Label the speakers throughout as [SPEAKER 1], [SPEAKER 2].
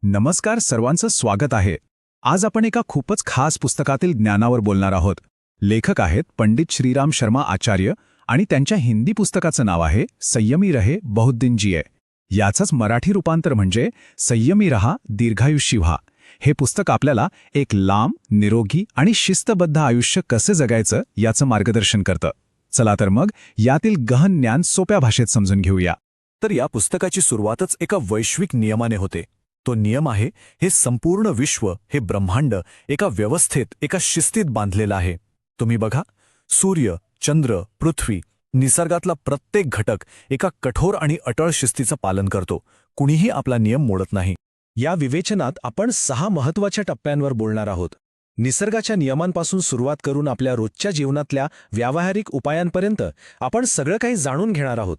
[SPEAKER 1] नमस्कार, सर्वांचं स्वागत आहे. आज आपण एका खूपच खास पुस्तकातील ज्ञानावर बोलणार आहोत. लेखक आहेत पंडित श्रीराम शर्मा आचार्य आणि त्यांच्या हिंदी पुस्तकाचं नाव आहे संयमी रहे बहुत दिन जिये. याचंच मराठी रूपांतर म्हणजे संयमी रहा दीर्घायुष्यी व्हा. हे पुस्तक आपल्याला एक लांब, निरोगी आणि शिस्तबद्ध आयुष्य कसे जगायचं याचं मार्गदर्शन करतं. चला तर मग यातील गहन ज्ञान सोप्या भाषेत समजून घेऊया.
[SPEAKER 2] तर या पुस्तकाची सुरुवातच एका वैश्विक नियमाने होते. तो नियम आहे, हे संपूर्ण विश्व, हे ब्रह्मांड एका व्यवस्थेत, एका शिस्तीत बांधलेलं आहे. तुम्ही बघा, सूर्य, चंद्र, पृथ्वी, निसर्गातला प्रत्येक घटक एका कठोर आणि अटळ शिस्तीचं पालन करतो. कुणीही आपला नियम मोडत नाही. या विवेचनात आपण 6 महत्त्वाच्या टप्प्यांवर बोलणार आहोत. निसर्गाच्या नियमांपासून सुरुवात करून आपल्या रोजच्या जीवनातल्या व्यावहारिक उपायांपर्यंत आपण सगळं काही जाणून घेणार आहोत.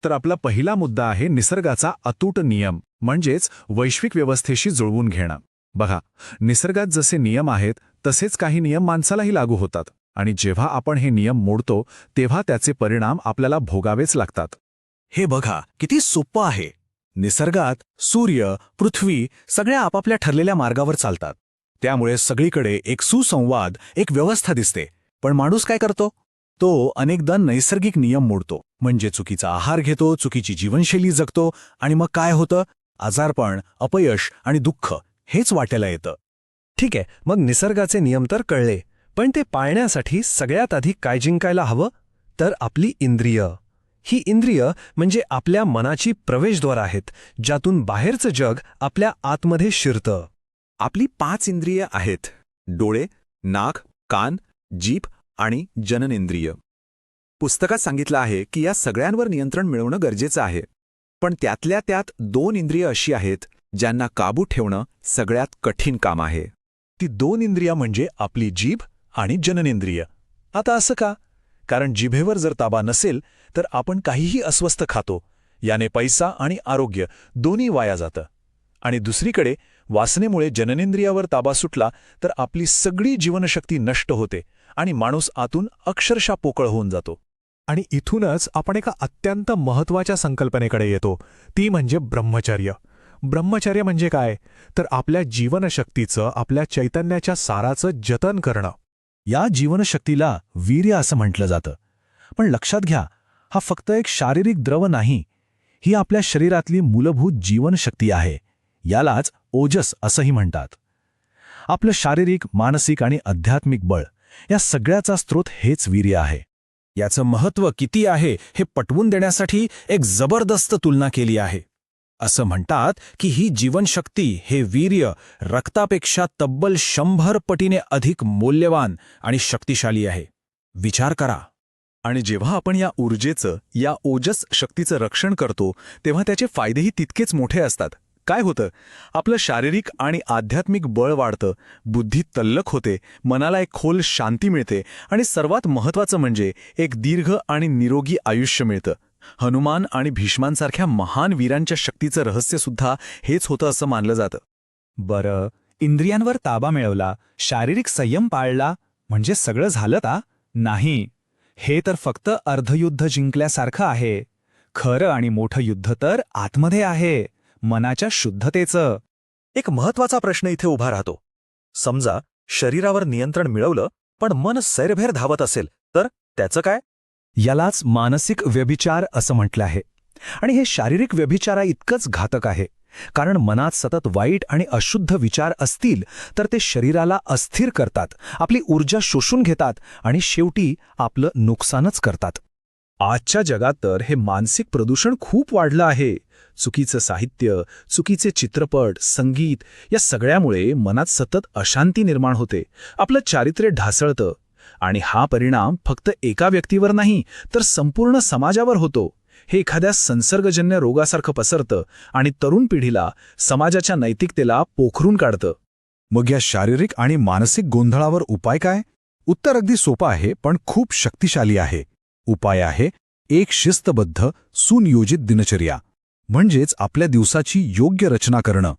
[SPEAKER 1] तर आपला पहिला मुद्दा आहे निसर्गाचा अतूट नियम, म्हणजेच वैश्विक व्यवस्थेशी जुळवून घेणं. बघा, निसर्गात जसे नियम आहेत तसेच काही नियम माणसालाही लागू होतात, आणि जेव्हा आपण हे नियम मोडतो तेव्हा त्याचे परिणाम आपल्याला भोगावेच लागतात.
[SPEAKER 2] हे बघा, किती सोपं आहे. निसर्गात सूर्य, पृथ्वी सगळ्या आपापल्या ठरलेल्या मार्गावर चालतात. त्यामुळे सगळीकडे एक सुसंवाद, एक व्यवस्था दिसते. पण माणूस काय करतो? तो अनेकदा नैसर्गिक नियम मोडतो. म्हणजे चुकीचा आहार घेतो, चुकीची जीवनशैली जगतो, आणि मग काय होतं? आजारपण, अपयश आणि दुःख हेच वाट्याला येतं.
[SPEAKER 3] ठीक आहे, मग निसर्गाचे नियम तर कळले, पण ते पाळण्यासाठी सगळ्यात आधी काय जिंकायला हवं? तर आपली इंद्रिय. ही इंद्रिय म्हणजे आपल्या मनाची प्रवेशद्वार आहेत, ज्यातून बाहेरचं जग आपल्या आतमध्ये शिरतं.
[SPEAKER 2] आपली 5 इंद्रिय आहेत: डोळे, नाक, कान, जीभ आणि जननेंद्रिय. पुस्तकात सांगितलं आहे की या सगळ्यांवर नियंत्रण मिळवणं गरजेचं आहे. पण त्यातल्या त्यात 2 इंद्रिय अशी आहेत ज्यांना काबू ठेवणं सगळ्यात कठीण काम आहे. ती 2 इंद्रिया म्हणजे आपली जीभ आणि जननेंद्रिय. आता असं का? कारण जिभेवर जर ताबा नसेल तर आपण काहीही अस्वस्थ खातो. याने पैसा आणि आरोग्य दोन्ही वाया जातं. आणि दुसरीकडे वासनेमुळे जननेंद्रियावर ताबा सुटला तर आपली सगळी जीवनशक्ती नष्ट होते आणि माणूस आतून अक्षरशः पोकळ होऊन जातो.
[SPEAKER 4] आणि इथूनच आपण एका अत्यंत महत्त्वाच्या संकल्पनेकडे येतो, ती म्हणजे ब्रह्मचर्य. ब्रह्मचर्य म्हणजे काय? तर आपल्या जीवनशक्तीचं, आपल्या चैतन्याच्या साराचं जतन करणं.
[SPEAKER 1] या जीवनशक्तीला वीर्य असं म्हटलं जातं. पण लक्षात घ्या, हा फक्त एक शारीरिक द्रव नाही. ही आपल्या शरीरातली मूलभूत जीवनशक्ती आहे. यालाच ओजस असंही म्हणतात. आपलं शारीरिक, मानसिक आणि आध्यात्मिक बळ या सगळ्याचा स्रोत हेच वीर्य आहे.
[SPEAKER 2] याचं महत्त्व किती आहे हे पटवून देण्यासाठी एक जबरदस्त तुलना केली आहे. असं म्हणतात की ही जीवनशक्ती, हे वीर्य रक्तापेक्षा तब्बल 100 पटीने अधिक मौल्यवान आणि शक्तिशाली आहे. विचार करा. आणि जेव्हा आपण या ऊर्जेचं, या ओजस शक्तीचं रक्षण करतो तेव्हा त्याचे फायदेही तितकेच मोठे असतात. काय होतं? आपलं शारीरिक आणि आध्यात्मिक बळ वाढतं, बुद्धी तल्लख होते, मनाला एक खोल शांती मिळते, आणि सर्वात महत्त्वाचं म्हणजे एक दीर्घ आणि निरोगी आयुष्य मिळतं. हनुमान आणि भीष्मांसारख्या महान वीरांच्या शक्तीचं रहस्यसुद्धा हेच होतं असं मानलं जातं.
[SPEAKER 3] बरं, इंद्रियांवर ताबा मिळवला, शारीरिक संयम पाळला म्हणजे सगळं झालं का? नाही. हे तर फक्त अर्धयुद्ध जिंकल्यासारखं आहे. खरं आणि मोठं युद्ध तर आतमध्ये आहे, मनाच्या शुद्धतेचं.
[SPEAKER 2] एक महत्त्वाचा प्रश्न इथे उभा राहतो. समजा शरीरावर नियंत्रण मिळवलं पण मन सैरभैर धावत असेल तर त्याचं काय?
[SPEAKER 3] यालाच मानसिक व्यभिचार असं म्हटलं आहे. आणि हे शारीरिक व्यभिचारा इतकंच घातक आहे. कारण मनात सतत वाईट आणि अशुद्ध विचार असतील तर ते शरीराला अस्थिर करतात, आपली ऊर्जा शोषून घेतात आणि शेवटी आपलं नुकसानच करतात.
[SPEAKER 1] आजच्या जगात तर हे मानसिक प्रदूषण खूप वाढलं आहे. चुकीचं साहित्य, चुकीचे चित्रपट, संगीत या सगळ्यामुळे मनात सतत अशांती निर्माण होते. आपलं चारित्र्य ढासळतं. आणि हा परिणाम फक्त एका व्यक्तीवर नाही तर संपूर्ण समाजावर होतो. हे एखाद्या संसर्गजन्य रोगासारखं पसरतं आणि तरुण पिढीला, समाजाच्या नैतिकतेला पोखरून काढतं.
[SPEAKER 4] मग या शारीरिक आणि मानसिक गोंधळावर उपाय काय? उत्तर अगदी सोपं आहे, पण खूप शक्तिशाली आहे. उपाय आहे एक शिस्तबद्ध, सुनियोजित दिनचर्या. म्हणजेच आपल्या दिवसाची योग्य रचना करणं.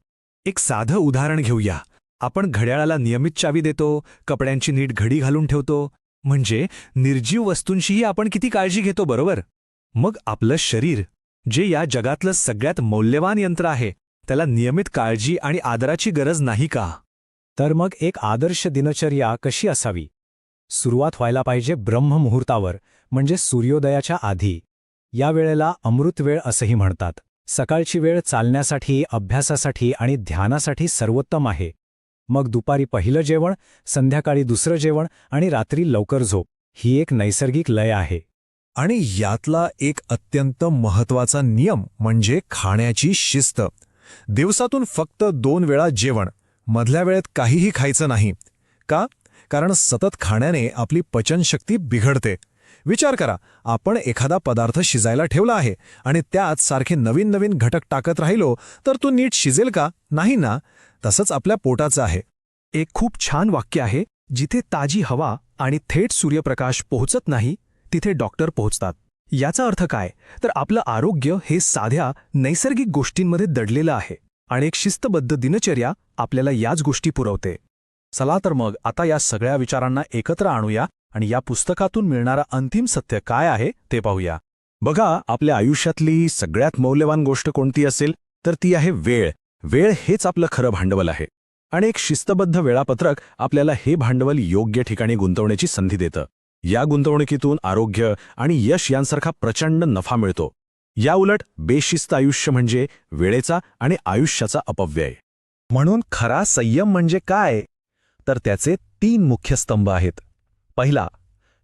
[SPEAKER 3] एक साधं उदाहरण घेऊया. आपण घड्याळाला नियमित चावी देतो, कपड्यांची नीट घडी घालून ठेवतो. म्हणजे निर्जीव वस्तूंशीही आपण किती काळजी घेतो, बरोबर? मग आपलं शरीर, जे या जगातलं सगळ्यात मौल्यवान यंत्र आहे, त्याला नियमित काळजी आणि आदराची गरज नाही का? तर मग एक आदर्श दिनचर्या कशी असावी? सुरुवात व्हायला पाहिजे ब्रह्ममुहूर्तावर, म्हणजे सूर्योदयाच्या आधी. या वेळेला अमृत वेळ असंही म्हणतात. सकाळची वेळ चालण्यासाठी, अभ्यासासाठी आणि ध्यानासाठी सर्वोत्तम आहे. मग दुपारी पहिलं जेवण, संध्याकाळी दुसरं जेवण आणि रात्री लवकर झोप, ही एक नैसर्गिक लय आहे.
[SPEAKER 4] आणि यातला एक अत्यंत महत्वाचा नियम म्हणजे खाण्याची शिस्त. दिवसातून फक्त 2 वेळा जेवण, मधल्या वेळेत काहीही खायचं नाही. का? कारण सतत खाण्याने आपली पचनशक्ती बिघडते. विचार करा, आपण एखादा पदार्थ शिजायला ठेवला आहे आणि त्यात सारखे नवीन नवीन घटक टाकत राहिलो तर तो नीट शिजेल का? नाही ना. तसंच आपल्या पोटाचं आहे.
[SPEAKER 3] एक खूप छान वाक्य आहे, जिथे ताजी हवा आणि थेट सूर्यप्रकाश पोहोचत नाही, तिथे डॉक्टर पोहोचतात. याचा अर्थ काय? तर आपलं आरोग्य हे साध्या नैसर्गिक गोष्टींमध्ये दडलेलं आहे आणि एक शिस्तबद्ध दिनचर्या आपल्याला याच गोष्टी पुरवते.
[SPEAKER 2] चला तर मग आता या सगळ्या विचारांना एकत्र आणूया आणि या पुस्तकातून मिळणारं अंतिम सत्य काय आहे ते पाहूया. बघा, आपल्या आयुष्यातली सगळ्यात मौल्यवान गोष्ट कोणती असेल तर ती आहे वेळ. वेळ हेच आपलं खरं भांडवल आहे आणि एक शिस्तबद्ध वेळापत्रक आपल्याला हे भांडवल योग्य ठिकाणी गुंतवण्याची संधी देतं. या गुंतवणुकीतून आरोग्य आणि यश यांसारखा प्रचंड नफा मिळतो. याउलट बेशिस्त आयुष्य म्हणजे वेळेचा आणि आयुष्याचा अपव्यय.
[SPEAKER 3] म्हणून खरा संयम म्हणजे काय? तर त्याचे 3 मुख्य स्तंभ आहेत. पहिला,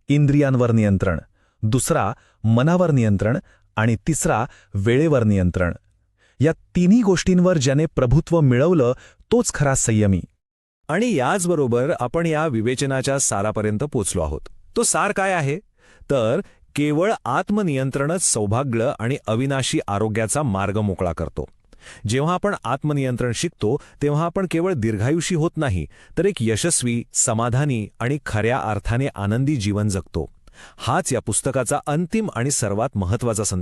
[SPEAKER 3] इंद्रियांवर नियंत्रण. दुसरा, मनावर नियंत्रण. आणि तिसरा, वेळेवर नियंत्रण. या तिन्ही गोष्टींवर ज्याने प्रभुत्व मिळवलं तोच खरा संयमी.
[SPEAKER 2] आणि याचबरोबर आपण या विवेचनाच्या सारापर्यंत पोचलो आहोत. तो सार काय आहे? तर केवळ आत्मनियंत्रणच सौभाग्य आणि अविनाशी आरोग्याचा मार्ग मोकळा करतो. जेव्हा आपण आत्मनियंत्रण शिकतो तेव्हा आपण केवळ दीर्घायुषी होत नाही, तर एक यशस्वी, समाधानी आणि खऱ्या अर्थाने आनंदी जीवन जगतो. हाच या पुस्तकाचा अंतिम आणि सर्वात महत्त्वाचा संदेश